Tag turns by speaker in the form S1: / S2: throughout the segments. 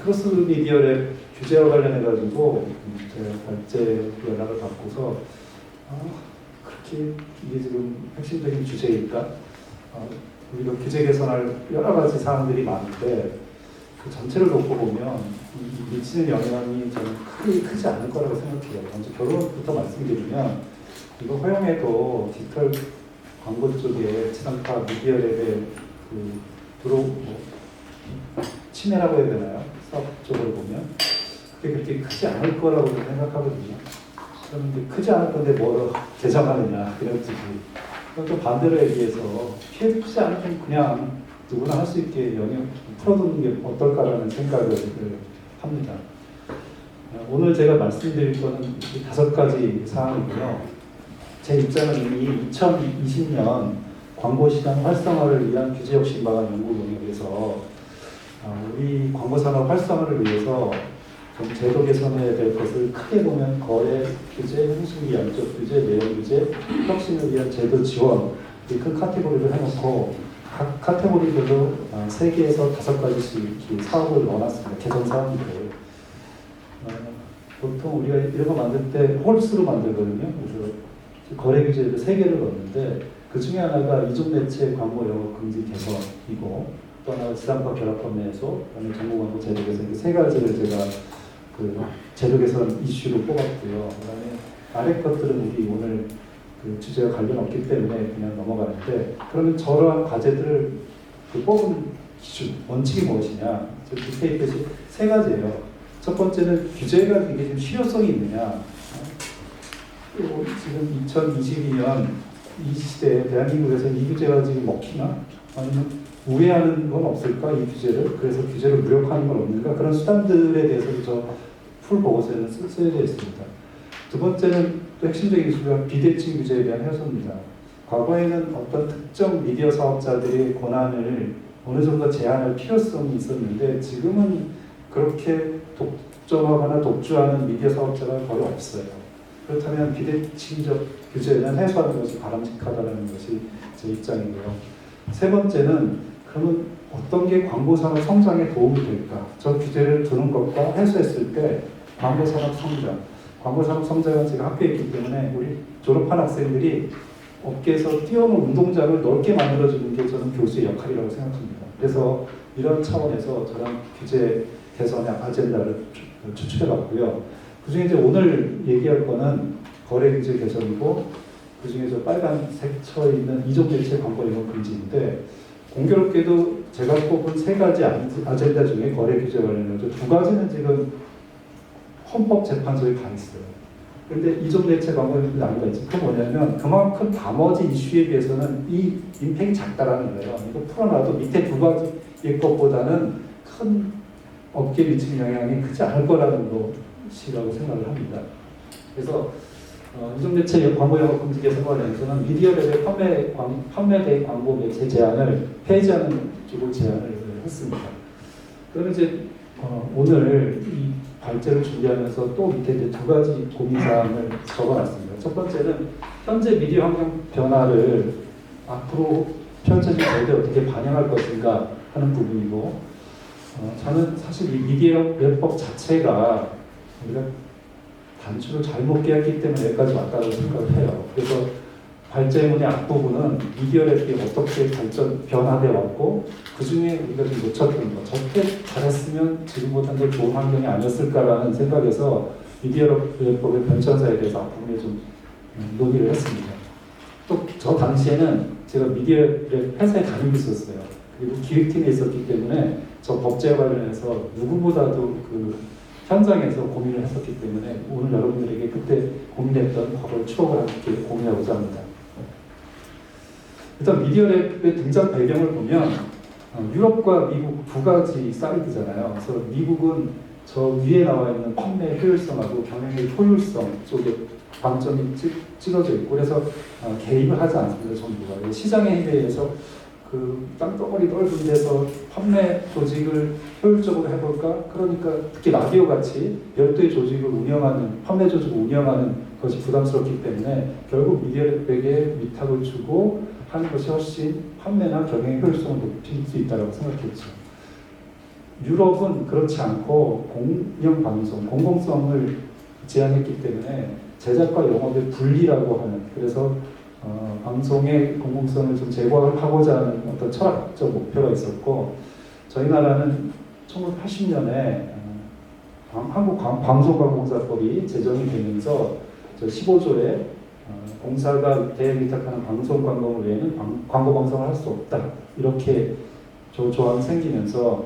S1: 크로스 미디어 랩 규제와 관련해가지고 제가 발제 연락을 받고서 그렇게 이게 지금 핵심적인 주제일까? 우리가 규제 개선할 여러 가지 사항들이 많은데 그 전체를 놓고 보면 미치는 영향이 저는 크지 않을 거라고 생각해요. 먼저 결론부터 말씀드리면 이거 허용해도 디지털 광고 쪽에 지상파 미디어 랩에 침해라고 해야 되나요? 사업 쪽으로 보면 그게 그렇게 크지 않을 거라고 생각하거든요. 그런데 크지 않을 건데 뭐 개정하느냐 이런 뜻이. 또 반대로 얘기해서 피해 크지 않으면 그냥 누구나 할 수 있게 영역 풀어두는 게 어떨까라는 생각을 합니다. 오늘 제가 말씀드릴 거는 5가지 사항이고요. 제 입장은 이미 2020년 광고시장 활성화를 위한 규제 혁신 방안 연구 용역에서 우리 광고산업 활성화를 위해서 좀 제도 개선해야 될 것을 크게 보면 거래 규제, 형식이 양적 규제, 내용 규제, 혁신을 위한 제도 지원 이 큰 카테고리를 해놓고 각 카테고리별로 3개에서 5가지씩 사업을 넣어놨습니다. 개선 사항들을. 보통 우리가 이런 거 만들 때 홀수로 만들거든요. 그래서 거래 규제를 3개를 넣었는데 그 중에 하나가 이종 매체 광고 영업 금지 개선이고 또 하나가 지상파 결합 판매소, 그다음에 정보 광고 제도 개선 이 3가지를 제가 그 제도 개선 이슈로 뽑았고요. 그다음에 아래 것들은 우리 오늘 그 주제와 관련 없기 때문에 그냥 넘어가는데 그러면 저러한 과제들을 뽑은 기준, 원칙이 무엇이냐? 저 밑에 있듯이 3가지예요. 첫 번째는 규제가 이게 좀 실효성이 있느냐? 지금 2022년 이 시대에 대한민국에서 이 규제가 지금 먹히나? 아니면 우회하는 건 없을까? 이 규제를. 그래서 규제를 무력화하는 건 없는가? 그런 수단들에 대해서도 저 풀 보고서에는 쓰여져 있습니다. 두 번째는 또 핵심적인 이슈가 비대칭 규제에 대한 해소입니다. 과거에는 어떤 특정 미디어 사업자들의 권한을 어느 정도 제한할 필요성이 있었는데 지금은 그렇게 독점하거나 독주하는 미디어 사업자가 거의 없어요. 그렇다면 비대칭적 규제는 해소하는 것이 바람직하다는 것이 제 입장이고요. 세 번째는 그러면 어떤 게 광고산업 성장에 도움이 될까? 저 규제를 두는 것과 해소했을 때 광고산업 성장, 광고산업 성장은 제가 학교에 있기 때문에 우리 졸업한 학생들이 업계에서 뛰어노는 운동장을 넓게 만들어주는 게 저는 교수의 역할이라고 생각합니다. 그래서 이런 차원에서 저는 규제 개선의 아젠다를 추출해봤고요. 그중에 이제 오늘 얘기할 거는 거래 규제 개선이고 그중에 저 빨간색 쳐 있는 이종 매체 광고 영업 금지인데 공교롭게도 제가 뽑은 3가지 아젠다 중에 거래 규제 관련해서 2가지는 지금 헌법재판소에 가 있어요. 그런데 이종 매체 광고는 나무가 있지. 그건 뭐냐면 그만큼 나머지 이슈에 비해서는 이 임팩이 작다라는 거예요. 이거 풀어놔도 밑에 2가지의 것보다는 큰 업계에 미치는 영향이 크지 않을 거라는 것이라고 생각을 합니다. 그래서 이종 매체 광고 영업 금지 개선 관련해서는 미디어 랩의 판매된 광고 매체 제한을 폐지하는 쪽으로 제안을 했습니다. 그러면 이제 오늘 이 발제를 준비하면서 또 밑에 이제 2가지 고민사항을 적어놨습니다. 첫 번째는 현재 미디어 환경 변화를 앞으로 펼쳐질 제도에 어떻게 반영할 것인가 하는 부분이고 저는 사실 이 미디어 랩법 자체가 우리가 단추를 잘못 깨었기 때문에 여기까지 왔다고 생각을 해요. 그래서 발제문의 앞부분은 미디어 랩이 어떻게 변화되어 왔고 그 중에 우리가 좀 놓쳤던 거 저렇게 잘했으면 지금보다는 더 좋은 환경이 아니었을까라는 생각에서 미디어 랩법의 변천사에 대해서 앞부분에 좀 논의를 했습니다. 또 저 당시에는 제가 미디어 랩 회사에 다니고 있었어요. 그리고 기획팀에 있었기 때문에 저 법제 관련해서 누구보다도 그 현장에서 고민을 했었기 때문에 오늘 여러분들에게 그때 고민했던 과거의 추억을 함께 공유하고자 합니다. 일단 미디어 랩의 등장 배경을 보면 유럽과 미국 2가지 사이드잖아요. 그래서 미국은 저 위에 나와 있는 판매 효율성하고 경영의 효율성 쪽에 방점이 찍어져 있고 그래서 개입을 하지 않습니다. 정부가 시장의 힘에 의해서 그 땅덩어리 넓은 데서 판매 조직을 효율적으로 해볼까? 그러니까 특히 라디오 같이 별도의 조직을 운영하는 판매 조직을 운영하는 것이 부담스럽기 때문에 결국 미디어백에 위탁을 주고 하는 것이 훨씬 판매나 경영의 효율성을 높일 수 있다고 생각했죠. 유럽은 그렇지 않고 공영방송, 공공성을 제한했기 때문에 제작과 영업의 분리라고 하는, 그래서 방송의 공공성을 좀 제고하고자 하는 어떤 철학적 목표가 있었고, 저희 나라는 1980년에 한국방송광공사법이 제정이 되면서 15조에 공사가 대행 위탁하는 방송 광고 외에는 광고 방송을 할 수 없다, 이렇게 조항이 생기면서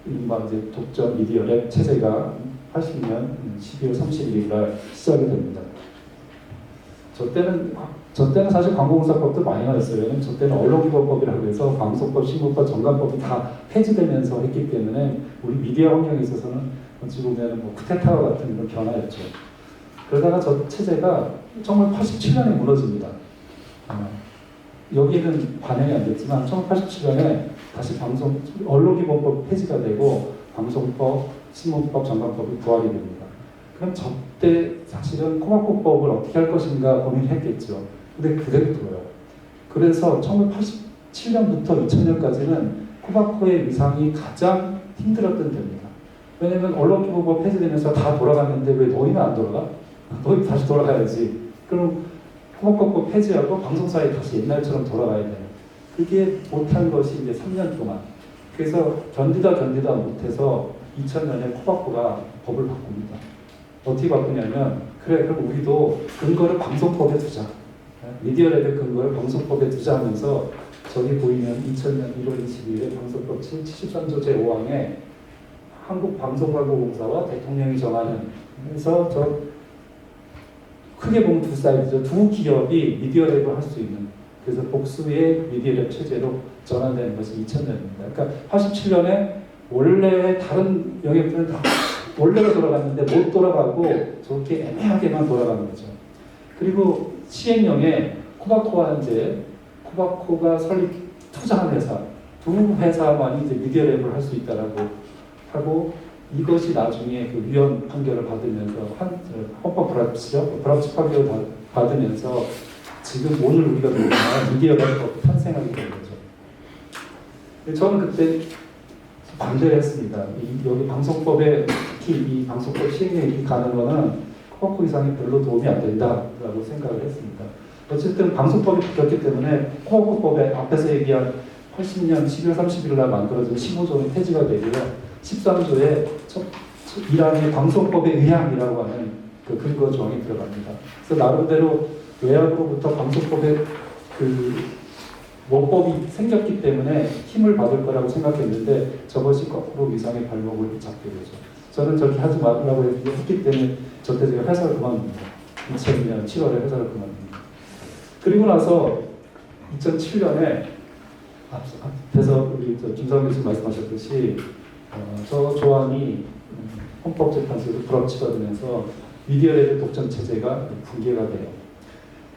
S1: 이른바 이제 독점 미디어 랩 체제가 80년 12월 31일 날 시작이 됩니다. 저 때는 사실 광고공사법도 많이 나왔어요. 왜냐면 저 때는 언론기본법이라고 해서 방송법, 신문법, 정관법이 다 폐지되면서 했기 때문에 우리 미디어 환경에 있어서는 어찌 보면 뭐 쿠데타와 같은 그런 변화였죠. 그러다가 저 체제가 정말 87년에 무너집니다. 여기는 반영이 안 됐지만 1987년에 다시 언론기본법 폐지가 되고 방송법, 신문법, 정관법이 부활이 됩니다. 그럼 저때 사실은 코바코법을 어떻게 할 것인가 고민을 했겠죠. 근데 그대로 둬요. 그래서 1987년부터 2000년까지는 코바코의 위상이 가장 힘들었던 때입니다. 왜냐면 언론기본법 폐지되면서 다 돌아갔는데 왜 너희는 안 돌아가? 너희 다시 돌아가야지. 그럼 코바코법 폐지하고 방송사에 다시 옛날처럼 돌아가야 돼요. 그게 못한 것이 이제 3년 동안. 그래서 견디다 못해서 2000년에 코바코가 법을 바꿉니다. 어떻게 바꾸냐면, 그래, 그럼 우리도 근거를 방송법에 두자. 미디어랩의 근거를 방송법에 두자 하면서, 저기 보이면 2000년 1월 22일에 방송법 73조 제5항에 한국방송광고공사와 대통령이 정하는, 그래서 저 크게 보면 두 사이드죠. 두 기업이 미디어랩을 할 수 있는, 그래서 복수의 미디어랩 체제로 전환되는 것이 2000년입니다. 그러니까 87년에 원래 다른 영역들은 다 원래로 돌아갔는데 못 돌아가고 저렇게 애매하게만 돌아가는 거죠. 그리고 시행령에 코바코와 이제 코바코가 설립 투자한 회사, 두 회사만이 이제 미디어랩을 할 수 있다라고 하고, 이것이 나중에 그 위헌 판결을 받으면서 헌법 불합치 판결을 받으면서 지금 오늘 우리가 보는 미디어랩이 탄생하게 된 거죠. 저는 그때 반대를 했습니다. 여기 방송법에 특히 이 방송법 시행령이 가는 거는 코바코 이상이 별로 도움이 안 된다라고 생각을 했습니다. 어쨌든 방송법이 바뀌었기 때문에 코바코법에 앞에서 얘기한 80년 12월 31일 날 만들어진 15조는 폐지가 되고요. 13조에 1항의 방송법의 의향이라고 하는 그 근거 조항이 들어갑니다. 그래서 나름대로 외압으로부터 방송법의 그 원법이 생겼기 때문에 힘을 받을 거라고 생각했는데, 저것이 거꾸로 위상의 발목을 잡게 되죠. 저는 저렇게 하지 말라고 했기 때문에 저때 제가 회사를 그만둡니다. 2000년 7월에 회사를 그만둡니다. 그리고 나서 2007년에 앞에서 우리 김상민 교수님 말씀하셨듯이 저 조항이 헌법재판소에서 불합치가 되면서 미디어랩의 독점 체제가 붕괴가 돼요.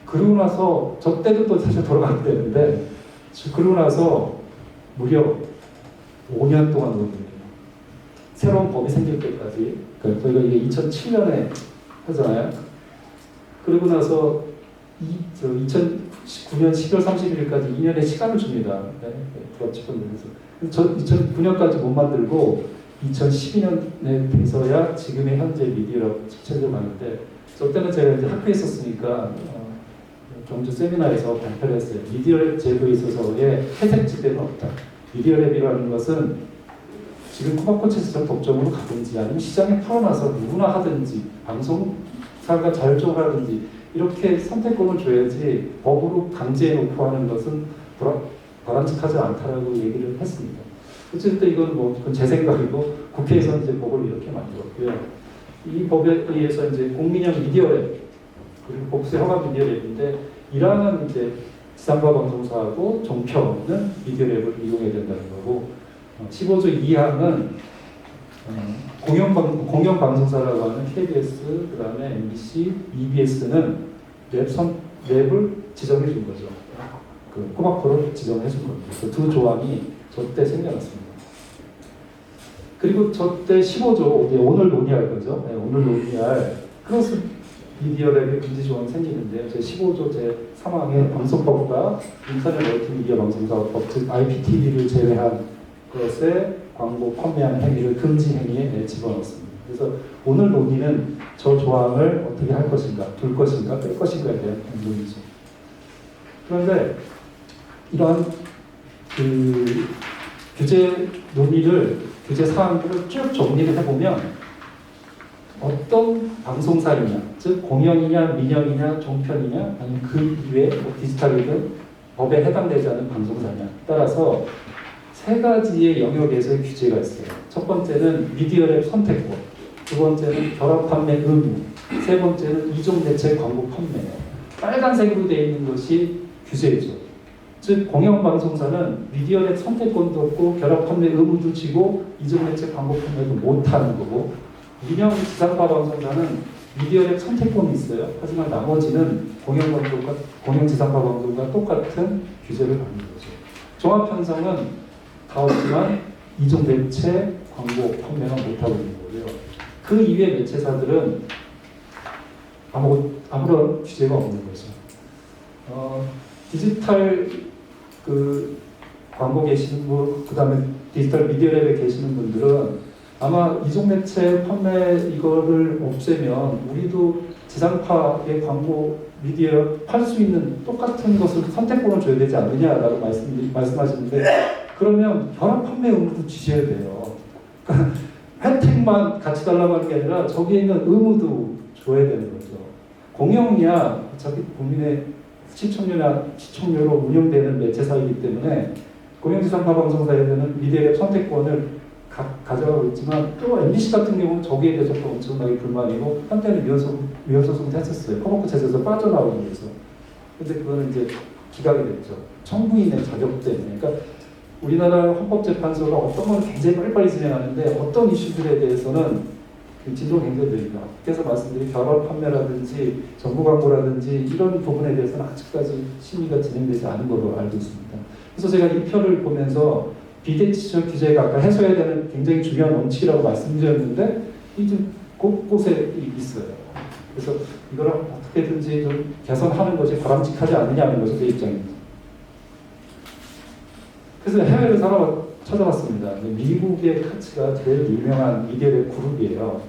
S1: 그러고 나서 저 때도 또 사실 돌아가게 되는데, 그러고 나서 무려 5년 동안 논의해요. 새로운 법이 생길 때까지. 그러니까 저희가 이게 2007년에 하잖아요. 그러고 나서 2019년 10월 31일까지 2년의 시간을 줍니다. 불합치판에서. 저 2009년까지 못 만들고 2012년에 돼서야 지금의 현재 미디어 체제를 만드는데, 저 때는 제가 이제 학교에 있었으니까 경주 세미나에서 발표를 했어요. 미디어랩 제도에 있어서의 회색지대는 없다. 미디어랩이라는 것은 지금 코바코 체제적 독점으로 가든지 아니면 시장에 풀어놔서 누구나 하든지 방송사가 자율적으로 하든지 이렇게 선택권을 줘야지 법으로 강제해놓고 하는 것은 바람직하지 않다라고 얘기를 했습니다. 어쨌든 이건 뭐 그건 제 생각이고, 국회에서는 이제 법을 이렇게 만들었고요. 이 법에 의해서 이제 공민형 미디어랩 그리고 복수 허가 미디어랩인데, 1항은 이제 지상파 방송사하고 종편은 미디어랩을 이용해야 된다는 거고, 15조 2항은 공영방송사라고 하는 KBS, 그 다음에 MBC, EBS는 랩을 지정해 준 거죠. 그 코바코를 지정해 준 겁니다. 그 두 조항이 저때 생겨났습니다. 그리고 저때 15조, 오늘 논의할 거죠. 네, 오늘 논의할 크로스 미디어랩의 금지 조항이 생기는데, 제 15조 제3항의 방송법과 인터넷 멀티미디어 방송사업 즉 IPTV를 제외한 것에 광고 판매하는 행위를 금지 행위에 집어넣습니다. 그래서 오늘 논의는 저 조항을 어떻게 할 것인가, 둘 것인가, 뺄 것인가에 대한 논의죠. 그런데 이런 그 규제 논의를, 규제 사항들을 쭉 정리를 해보면 어떤 방송사이냐, 즉 공연이냐, 민영이냐, 종편이냐, 아니면 그 이외에 뭐 디지털이든 법에 해당되지 않은 방송사냐 따라서 세 가지의 영역에서의 규제가 있어요. 첫 번째는 미디어랩 선택권, 두 번째는 결합 판매 의무, 세 번째는 이종 매체 광고 판매. 빨간색으로 되어 있는 것이 규제죠. 즉 공영방송사는 미디어랩 선택권도 없고 결합 판매 의무도 지고 이종 매체 광고 판매도 못하는 거고, 민영 지상파 방송사는 미디어랩 선택권이 있어요. 하지만 나머지는 공영방송과 공영지상파 방송과 똑같은 규제를 받는 거죠. 종합편성은 다 없지만 이종 매체 광고 판매만 못하고 있는 거고요. 그 이외의 매체사들은 아무런 규제가 없는 거죠. 디지털 그 광고 계시는 분, 그 다음에 디지털 미디어랩에 계시는 분들은 아마 이종 매체 판매 이거를 없애면 우리도 지상파의 광고 미디어 팔 수 있는 똑같은 것을 선택권을 줘야 되지 않느냐라고 말씀하시는데, 그러면 결합 판매 의무도 지셔야 돼요. 그러니까 혜택만 같이 달라고 하는 게 아니라 저기에 있는 의무도 줘야 되는 거죠. 공영이야 어차피 국민의 시청료로 운영되는 매체사이기 때문에 공영지상파 방송사에서는 미디어랩 선택권을 가져가고 있지만, 또 MBC 같은 경우는 저기에 대해서 또 엄청나게 불만이고 한때는 위헌소송도 했었어요. 커버크 체제에서 빠져나오기 위해서. 근데 그거는 이제 기각이 됐죠. 청구인의 자격 때문에. 그러니까 우리나라 헌법재판소가 어떤 건 굉장히 빨리빨리 진행하는데 어떤 이슈들에 대해서는 진도가 굉장히 느리다. 그래서 말씀드린 결합 판매라든지 정보 광고라든지 이런 부분에 대해서는 아직까지 심의가 진행되지 않은 걸로 알고 있습니다. 그래서 제가 이 표를 보면서 비대칭적 규제가 아까 해소해야 되는 굉장히 중요한 원칙이라고 말씀드렸는데 이 좀 곳곳에 있어요. 그래서 이걸 어떻게든지 좀 개선하는 것이 바람직하지 않느냐는 것이 제 입장입니다. 그래서 해외를 찾아봤습니다. 미국의 카츠가 제일 유명한 미디어랩 그룹이에요.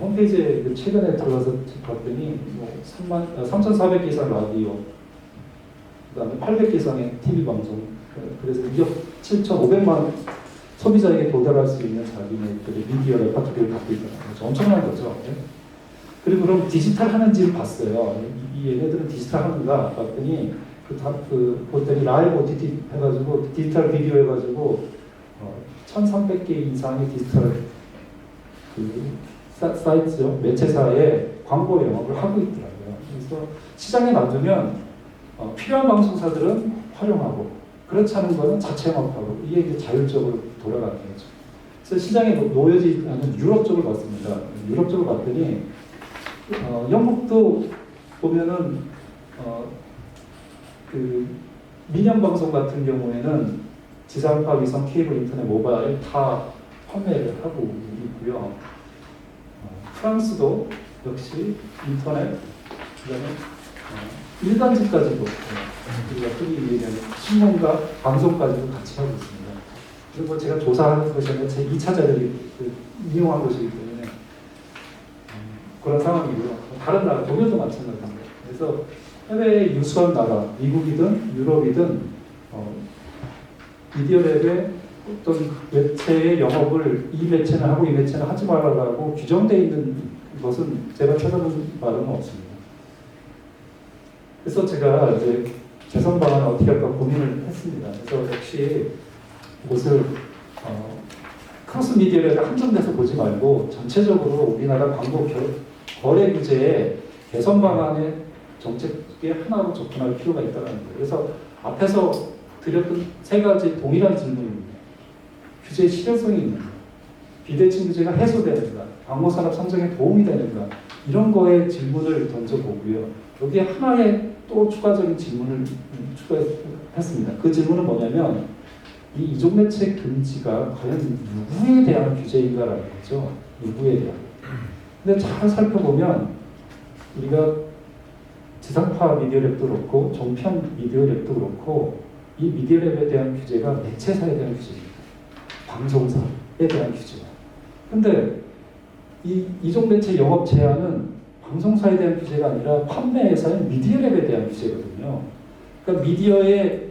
S1: 홈페이지에 최근에 들어가서 봤더니 3,400개 이상 라디오, 그 다음에 800개 이상의 TV 방송, 그래서 2억 7,500만 소비자에게 도달할 수 있는 자기네들의 미디어 레퍼토리를 갖고 있다는 거죠. 엄청난 거죠. 네? 그리고 그럼 디지털 하는지를 봤어요. 이 얘네들은 디지털 하는가 봤더니 보더니 라이브 OTT 해가지고 디지털 비디오 해가지고 1,300개 이상의 디지털 사이트죠. 매체사에 광고 영업을 하고 있더라고요. 그래서 시장에 놔두면 필요한 방송사들은 활용하고, 그렇지 않은 거는 자체 영업하고, 이게 이제 자율적으로 돌아가는 거죠. 그래서 시장에 놓여지 않은 유럽 쪽을 봤습니다. 유럽 쪽을 봤더니 영국도 보면은 그 민영 방송 같은 경우에는 지상파, 위성, 케이블, 인터넷, 모바일 다 판매를 하고 있고요. 프랑스도 역시 인터넷, 그다음에 일간지까지도 우리가 흔히 얘기하는 신문과 방송까지도 같이 하고 있습니다. 그리고 제가 조사하는 것이 아니라 제 2차 자료를 이용한 것이기 때문에 그런 상황이고요. 다른 나라, 독일도 마찬가지입니다. 그래서 해외의 유수한 나라, 미국이든 유럽이든 미디어랩의 어떤 매체의 영업을 이 매체는 하고 이 매체는 하지 말라고 규정되어 있는 것은 제가 찾아본 바는 없습니다. 그래서 제가 이제 개선 방안을 어떻게 할까 고민을 했습니다. 그래서 역시 이것을 크로스 미디어랩에 한정돼서 보지 말고 전체적으로 우리나라 광고 거래 규제의 개선 방안의 정책의 하나로 접근할 필요가 있다는 거예요. 그래서 앞에서 드렸던 세 가지 동일한 질문입니다. 규제의 실효성이 있는가, 비대칭 규제가 해소되는가, 광고산업 성장에 도움이 되는가, 이런 거에 질문을 던져보고요. 여기에 하나의 또 추가적인 질문을 추가했습니다. 그 질문은 뭐냐면 이 이종매체 금지가 과연 누구에 대한 규제인가라는 거죠. 누구에 대한. 근데 잘 살펴보면 우리가 지상파 미디어랩도 그렇고 종편 미디어랩도 그렇고 이 미디어랩에 대한 규제가 매체사에 대한 규제입니다. 방송사에 대한 규제예요. 근데 이 이종매체 영업 제한은 방송사에 대한 규제가 아니라 판매회사인 미디어랩에 대한 규제거든요. 그러니까 미디어의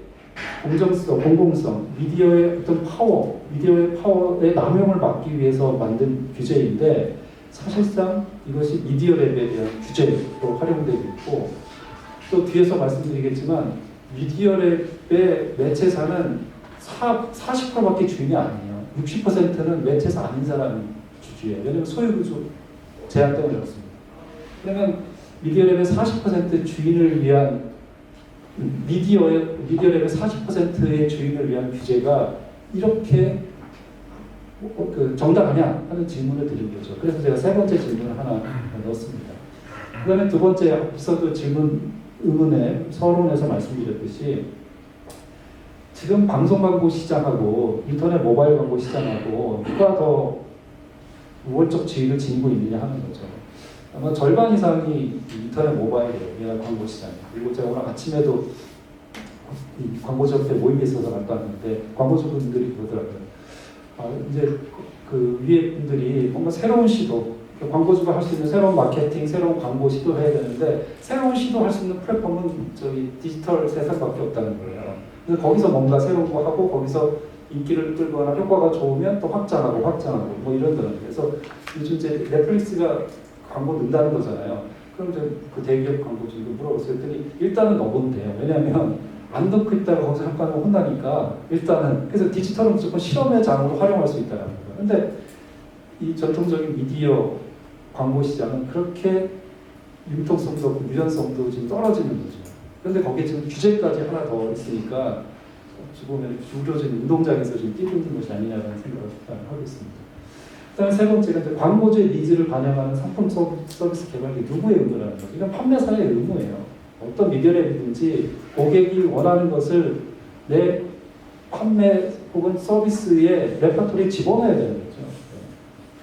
S1: 공정성, 공공성, 미디어의 어떤 파워, 미디어의 파워의 남용을 막기 위해서 만든 규제인데 사실상 이것이 미디어랩에 대한 규제로 활용되고 있고 또 뒤에서 말씀드리겠지만 미디어랩의 매체사는 40%밖에 주인이 아니에요. 60%는 매체사 아닌 사람이 주주예요. 왜냐하면 소유구조 제한 때문에 그렇습니다. 그러면 미디어랩의 40% 주인을 위한 미디어랩의 40%의 주인을 위한 규제가 이렇게 정당하냐 하는 질문을 드린 거죠. 그래서 제가 세 번째 질문을 하나 넣었습니다. 그 다음에 두 번째 앞서도 의문에 서론에서 말씀드렸듯이 지금 방송 광고 시장하고 인터넷 모바일 광고 시장하고 누가 더 우월적 지위를 지니고 있느냐 하는 거죠. 아마 절반 이상이 인터넷 모바일이에요. 광고 시장. 그리고 제가 오늘 아침에도 이 광고주협회 모임에 있어서 갔다 왔는데 광고주분들이 그러더라고요. 이제 그 위에 분들이 뭔가 새로운 시도, 광고주가 할 수 있는 새로운 마케팅, 새로운 광고 시도해야 되는데 새로운 시도할 수 있는 플랫폼은 저기 디지털 세상밖에 없다는 거예요. 그래서 거기서 뭔가 새로운 거 하고 거기서 인기를 끌거나 효과가 좋으면 또 확장하고 뭐 이런다는. 그래서 요즘 이제 넷플릭스가 광고 넣는다는 거잖아요. 그럼 그 대기업 광고주도 물어보세요. 그랬더니 일단은 넣으면 돼요. 왜냐하면 안 넣고 있다가 거기서 잠깐 혼나니까 일단은 그래서 디지털은 무조건 실험의 장으로 활용할 수 있다는 거예요. 근데 이 전통적인 미디어 광고 시장은 그렇게 융통성도 없고 유연성도 지금 떨어지는 거죠. 그런데 거기에 지금 규제까지 하나 더 있으니까 어찌 보면 주도적인 운동장에서 지금 뛰고 있는 것이 아니냐라는 생각을 하고 있습니다. 그다음에 세 번째가 이제 광고주의 니즈를 반영하는 상품 서비스 개발이 누구의 의무라는 거죠. 이건 판매사의 의무예요. 어떤 미디어랩이든지 고객이 원하는 것을 내 판매 혹은 서비스의 레퍼토리에 집어넣어야 되는 거죠.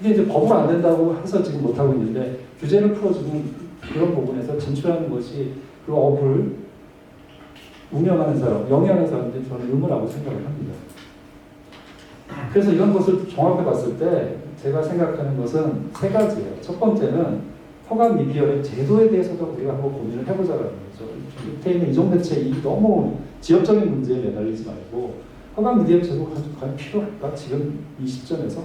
S1: 이게 이제 법으로 안 된다고 해서 지금 못하고 있는데 규제를 풀어주는 그런 부분에서 진출하는 것이 그 업을 운영하는 사람, 영위하는 사람들이 저는 의무라고 생각을 합니다. 그래서 이런 것을 종합해 봤을 때 제가 생각하는 것은 세 가지예요. 첫 번째는 허가 미디어의 제도에 대해서도 우리가 한번 고민을 해보자는 거죠. 밑에 있는 이종매체 너무 지역적인 문제에 매달리지 말고 허가 미디어 제도가 과연 필요할까? 지금 이 시점에서?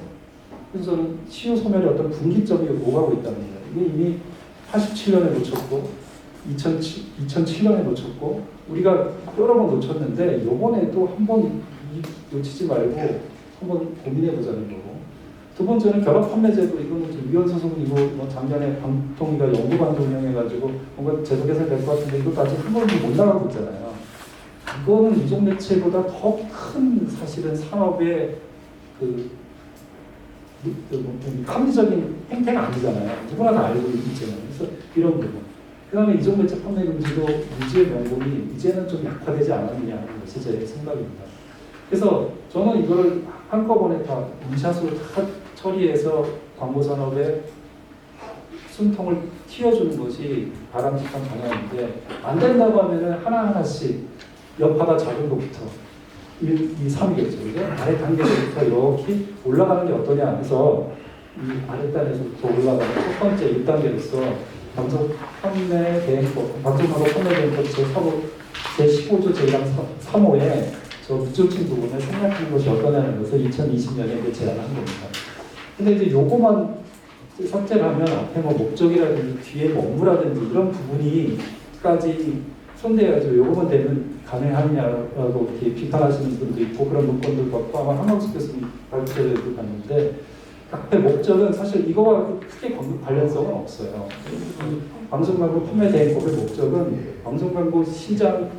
S1: 그래서 저는 시효 소멸의 어떤 분기점이 오가고 있다는 거예요. 이게 이미 87년에 놓쳤고 2007년에 놓쳤고 우리가 여러 번 놓쳤는데 이번에도 한번 놓치지 말고 한번 고민해보자는 거고. 두 번째는 결합 판매제도 이거는 좀 위헌 소송이고 뭐 작년에 방통위가 연구반도 운영해가지고 뭔가 제도 개선될 것 같은데 이것도 아직 한 번도 못 나가고 있잖아요. 이거는 이종매체보다 더 큰 사실은 산업의 합리적인 행태가 아니잖아요. 누구나 다 알고 있잖아요. 그래서 이런 부분. 그 다음에 이종매체 판매 금지도 무지의 명분이 이제는 좀 약화되지 않았느냐 하는 것이 제 생각입니다. 그래서 저는 이거를 한꺼번에 다 문샷으로 다 처리해서 광고 산업의 숨통을 틔워주는 것이 바람직한 방향인데 안 된다고 하면은 하나하나씩 여파가 작은 것부터 1, 2, 3이겠죠. 그죠? 아래 단계부터 이렇게 올라가는 게 어떠냐 해서 이 아랫단에서부터 올라가는 첫 번째 1단계로서 방송 판매 대행법, 방송하고 판매 대행법 제15조 제1항 3호에 저 무조건 부분을 생략하는 것이 어떠냐는 것을 2020년에 제안을 한 겁니다. 근데 이제 요거만 삭제를 하면 앞에 뭐 목적이라든지 뒤에 뭐 업무라든지 이런 부분이까지 손대야죠. 요거만 되면 가능하냐라고 이렇게 비판하시는 분도 있고 그런 문건도 받고 아마 한광수 교수님 발표를 봤는데 앞에 목적은 사실 이거와 크게 관련성은 없어요. 방송광고 판매 대행법의 목적은 방송광고 시장